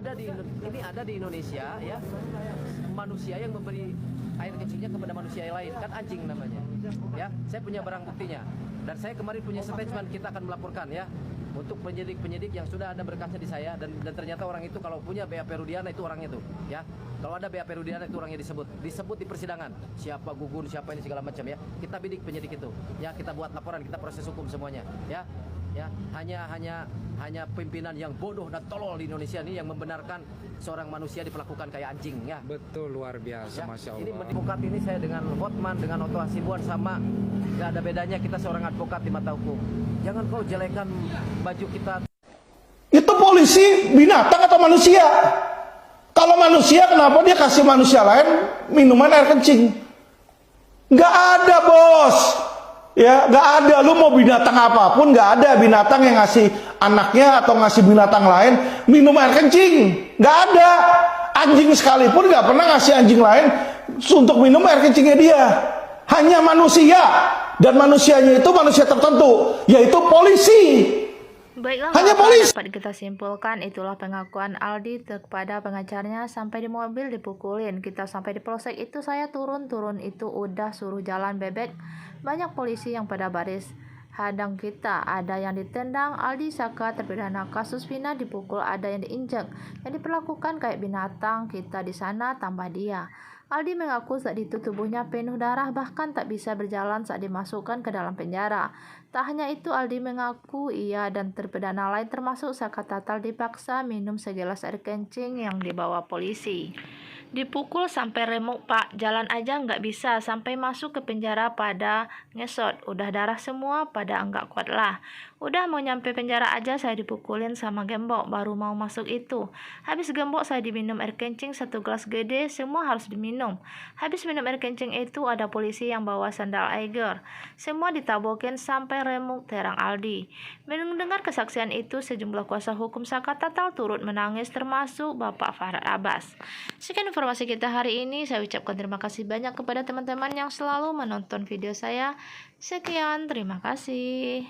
ada di Indonesia ya, manusia yang memberi air kencingnya kepada manusia yang lain, kan anjing namanya. Ya, saya punya barang buktinya. Dan saya kemarin punya statement, kita akan melaporkan ya untuk penyidik yang sudah ada berkasnya di saya, dan ternyata orang itu kalau punya BAP Rudiana itu orangnya tuh ya. Kalau ada BAP Rudiana itu orangnya disebut di persidangan. Siapa Gugun, siapa ini segala macam ya. Kita bidik penyidik itu. Ya, kita buat laporan, kita proses hukum semuanya ya. Ya, hanya pimpinan yang bodoh dan tolol di Indonesia ini yang membenarkan seorang manusia diperlakukan kayak anjing ya. Betul, luar biasa, Ya, Masya Allah. ini advokat ini saya dengan Hotman, dengan Otto Hasibuan sama, gak ada bedanya, kita seorang advokat di mata hukum. Jangan kau jelekan baju kita. Itu polisi binatang atau manusia? Kalau manusia, kenapa dia kasih manusia lain minuman air kencing? Nggak ada, bos. Ya, nggak ada. Lu mau binatang apapun, nggak ada binatang yang ngasih anaknya atau ngasih binatang lain minum air kencing. Nggak ada. Anjing sekalipun nggak pernah ngasih anjing lain untuk minum air kencingnya dia. Hanya manusia, dan manusianya itu manusia tertentu, yaitu polisi. Baiklah, hanya polisi. dapat kita simpulkan itulah pengakuan Aldi kepada pengacaranya sampai di mobil dipukulin. Kita sampai di polsek itu saya turun itu udah suruh jalan bebek. Banyak polisi yang pada baris hadang kita, ada yang ditendang. Aldi Saka terpidana kasus Vina dipukul, ada yang diinjak, yang diperlakukan kayak binatang. Kita di sana tambah dia. Aldi mengaku saat itu tubuhnya penuh darah, bahkan tak bisa berjalan saat dimasukkan ke dalam penjara. Tak hanya itu, Aldi mengaku ia dan terpidana lain termasuk Saka Tatal dipaksa minum segelas air kencing yang dibawa polisi. Dipukul sampai remuk pak, jalan aja nggak bisa, sampai masuk ke penjara pada ngesot, udah darah semua, pada enggak kuat lah. Udah mau nyampe penjara aja saya dipukulin sama gembok, baru mau masuk itu. Habis gembok saya diminum air kencing 1 gelas gede, semua harus diminum. Habis minum air kencing itu ada polisi yang bawa sandal Eiger. Semua ditabokin sampai remuk, terang Aldi. Mendengar kesaksian itu, sejumlah kuasa hukum Saka Tatal turut menangis termasuk Bapak Farhad Abbas. Sekian informasi kita hari ini, saya ucapkan terima kasih banyak kepada teman-teman yang selalu menonton video saya. Sekian, terima kasih.